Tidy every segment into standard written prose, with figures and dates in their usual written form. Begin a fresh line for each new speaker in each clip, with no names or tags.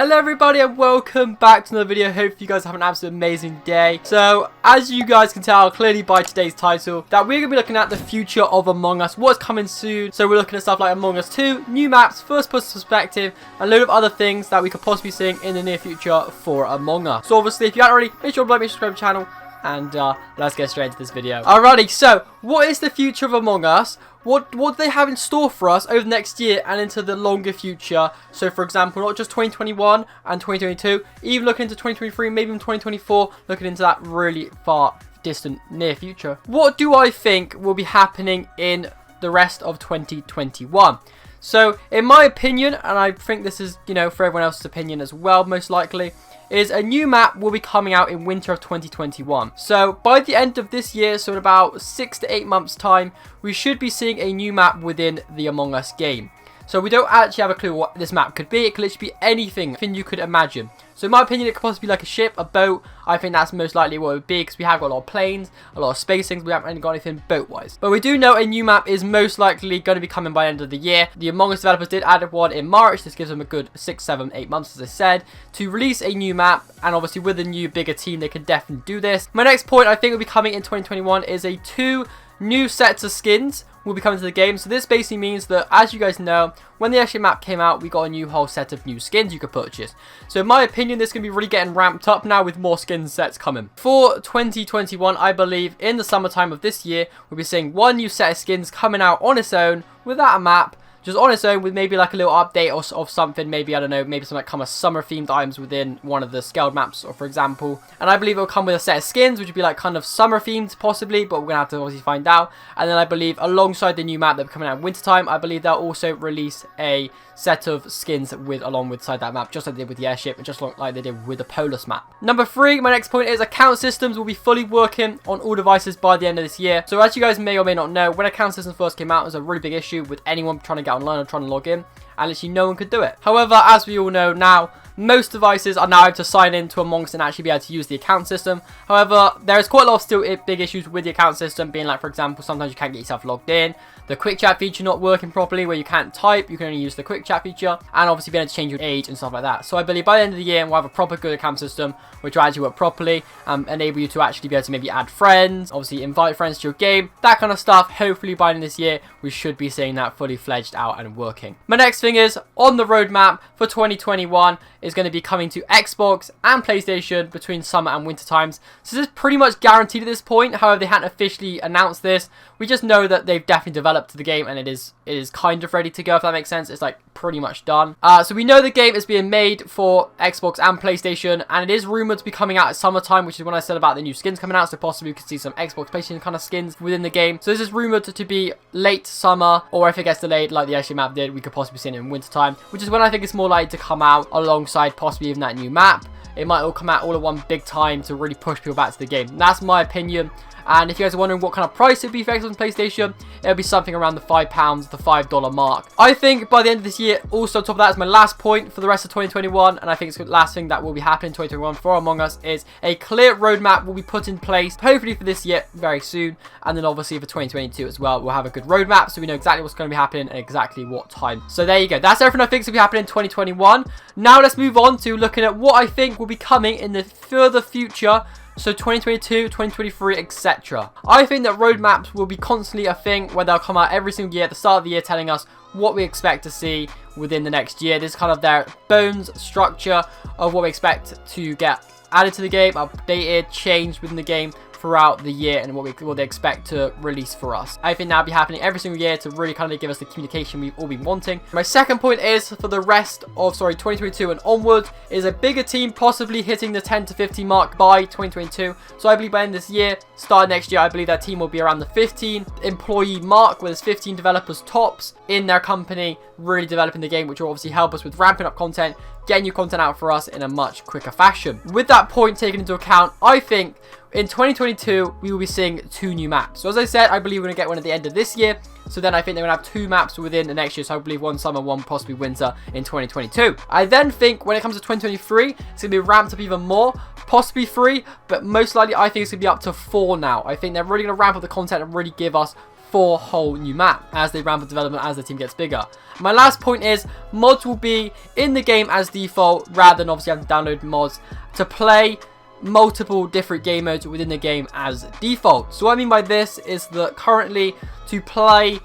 Hello everybody and welcome back to another video. Hope you guys have an absolutely amazing day. So as you guys can tell clearly by today's title that we're going to be looking at the future of Among Us, what's coming soon. So we're looking at stuff like Among Us 2, new maps, first person perspective, and a load of other things that we could possibly see in the near future for Among Us. So obviously if you haven't already, make sure to like, subscribe to the channel, and let's get straight into this video. Alrighty, so what is the future of Among Us? What do they have in store for us over the next year and into the longer future? So for example, not just 2021 and 2022, even looking into 2023, maybe even 2024, looking into that really far distant near future. What do I think will be happening in the rest of 2021? So in my opinion, and I think this is, you know, for everyone else's opinion as well, most likely, is a new map will be coming out in winter of 2021. So by the end of this year, so in about 6 to 8 months time, we should be seeing a new map within the Among Us game. So we don't actually have a clue what this map could be. It could literally be anything you could imagine. So in my opinion, it could possibly be like a ship, a boat. I think that's most likely what it would be because we have got a lot of planes, a lot of space things. We haven't really got anything boat-wise. But we do know a new map is most likely going to be coming by the end of the year. The Among Us developers did add one in March. This gives them a good 6, 7, 8 months, as I said, to release a new map. And obviously with a new, bigger team, they can definitely do this. My next point I think will be coming in 2021 is a 2 new sets of skins will be coming to the game. So this basically means that, as you guys know, when the actual map came out, we got a new whole set of new skins you could purchase. So in my opinion, this is going to be really getting ramped up now with more skin sets coming. For 2021, I believe in the summertime of this year, we'll be seeing one new set of skins coming out on its own without a map. Just on its own with maybe like a little update of something, maybe, I don't know, maybe some like kind of summer themed items within one of the scaled maps, or for example. And I believe it will come with a set of skins, which would be like kind of summer themed possibly, but we're going to have to obviously find out. And then I believe alongside the new map that will be coming out in winter time, I believe they'll also release a set of skins along with that map, just like they did with the airship and just like they did with the Polus map. Number 3, my next point is account systems will be fully working on all devices by the end of this year. So as you guys may or may not know, when account systems first came out, it was a really big issue with anyone trying to get online or trying to log in, and literally no one could do it. However, as we all know now, most devices are now able to sign in to Among Us and actually be able to use the account system. However, there is quite a lot of still big issues with the account system, being like, for example, sometimes you can't get yourself logged in, the quick chat feature not working properly where you can't type, you can only use the quick chat feature, and obviously being able to change your age and stuff like that. So I believe by the end of the year we'll have a proper good account system which will actually work properly, enable you to actually be able to maybe add friends, obviously invite friends to your game, that kind of stuff. Hopefully by the end of this year we should be seeing that fully fledged out and working. My next thing is on the roadmap for 2021 is going to be coming to Xbox and PlayStation between summer and winter times. So this is pretty much guaranteed at this point. However, they hadn't officially announced this. We just know that they've definitely developed the game and it is kind of ready to go, if that makes sense. It's like pretty much done. So we know the game is being made for Xbox and PlayStation, and it is rumored to be coming out at summertime, which is when I said about the new skins coming out. So possibly we could see some Xbox PlayStation kind of skins within the game. So this is rumored to be late summer, or if it gets delayed like the actual map did, we could possibly see it in winter time, which is when I think it's more likely to come out alongside possibly even that new map. It might all come out all at one big time to really push people back to the game. That's my opinion. And if you guys are wondering what kind of price it would be for Xbox and PlayStation, it'll be something around the £5, the $5 mark. I think by the end of this year, also on top of that is my last point for the rest of 2021, and I think it's the last thing that will be happening in 2021 for Among Us, is a clear roadmap will be put in place, hopefully for this year very soon, and then obviously for 2022 as well. We'll have a good roadmap so we know exactly what's going to be happening and exactly what time. So there you go. That's everything I think will be happening in 2021. Now let's move on to looking at what I think will be coming in the further future. So 2022, 2023, etc. I think that roadmaps will be constantly a thing where they'll come out every single year at the start of the year telling us what we expect to see within the next year. This is kind of their bones structure of what we expect to get added to the game, updated, changed within the game throughout the year, and what they expect to release for us. I think that'll be happening every single year to really kind of give us the communication we've all been wanting. My second point is for the rest of 2022 and onwards is a bigger team possibly hitting the 10 to 15 mark by 2022. So I believe by the end of this year, start next year, I believe that team will be around the 15 employee mark, where there's 15 developers tops in their company really developing the game, which will obviously help us with ramping up content, getting new content out for us in a much quicker fashion. With that point taken into account, I think in 2022, we will be seeing 2 new maps. So as I said, I believe we're going to get one at the end of this year. So then I think they're going to have 2 maps within the next year. So I believe one summer, one possibly winter in 2022. I then think when it comes to 2023, it's going to be ramped up even more. Possibly 3, but most likely I think it's going to be up to 4 now. I think they're really going to ramp up the content and really give us for a whole new map as they ramp up development as the team gets bigger. My last point is mods will be in the game as default rather than obviously having to download mods to play multiple different game modes within the game as default. So what I mean by this is that currently to play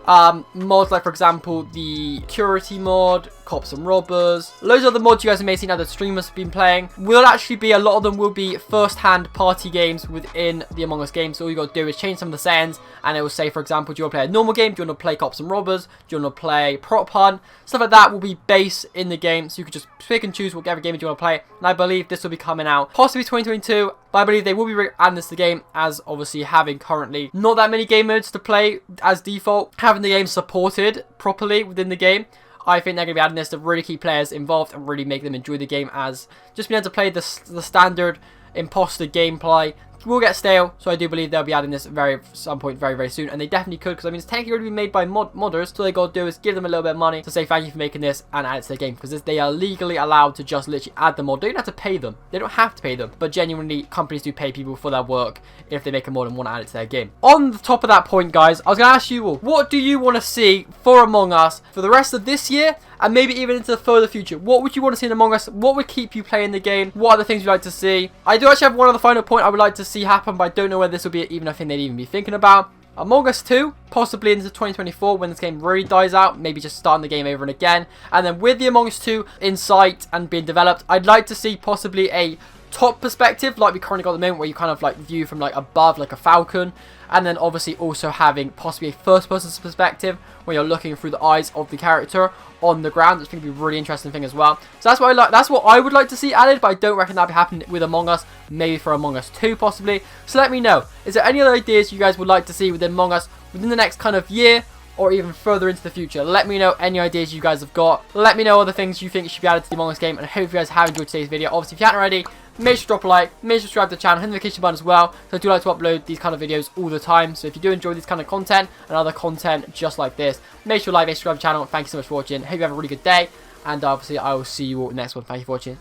mods like, for example, the security mod, cops and robbers, loads of other mods you guys may have seen other streamers have been playing, will actually be, a lot of them will be first-hand party games within the Among Us game. So all you got to do is change some of the settings and it will say, for example, do you want to play a normal game, do you want to play cops and robbers, do you want to play prop hunt, stuff like that will be base in the game, so you can just pick and choose whatever game you want to play. And I believe this will be coming out possibly 2022, but I believe they will be adding this to the game, as obviously having currently not that many game modes to play as default, having the game supported properly within the game. I think they're going to be adding this to really keep players involved and really make them enjoy the game, as just being able to play the standard imposter gameplay will get stale. So I do believe they'll be adding this some point very soon, and they definitely could, because I mean it's technically already been made by modders. So all they got to do is give them a little bit of money to say thank you for making this and add it to the game, because they are legally allowed to just literally add the mod. They don't have to pay them. They don't have to pay them, but genuinely companies do pay people for their work if they make a mod and want to add it to their game. On the top of that point, guys, I was going to ask you all, what do you want to see for Among Us for the rest of this year and maybe even into the further future? What would you want to see in Among Us? What would keep you playing the game? What are the things you'd like to see? I do actually have one other final point I would like to see happen, but I don't know whether this will be even a thing they'd even be thinking about. Among Us 2, possibly into 2024 when this game really dies out, maybe just starting the game over and again. And then with the Among Us 2 in sight and being developed, I'd like to see possibly a top perspective like we currently got at the moment, where you kind of like view from like above like a falcon, and then obviously also having possibly a first person perspective where you're looking through the eyes of the character on the ground. It's going to be a really interesting thing as well. So that's what I like. That's what I would like to see added, but I don't reckon that'll be happening with Among Us. Maybe for Among Us 2 possibly. So let me know, is there any other ideas you guys would like to see within Among Us within the next kind of year, or even further into the future? Let me know any ideas you guys have got. Let me know other things you think should be added to the Among Us game, and I hope you guys have enjoyed today's video. Obviously, if you haven't already, make sure to drop a like, make sure to subscribe to the channel, hit the notification button as well. So I do like to upload these kind of videos all the time. So if you do enjoy this kind of content and other content just like this, make sure to like, subscribe to the channel. Thank you so much for watching. Hope you have a really good day, and obviously I will see you all next one. Thank you for watching.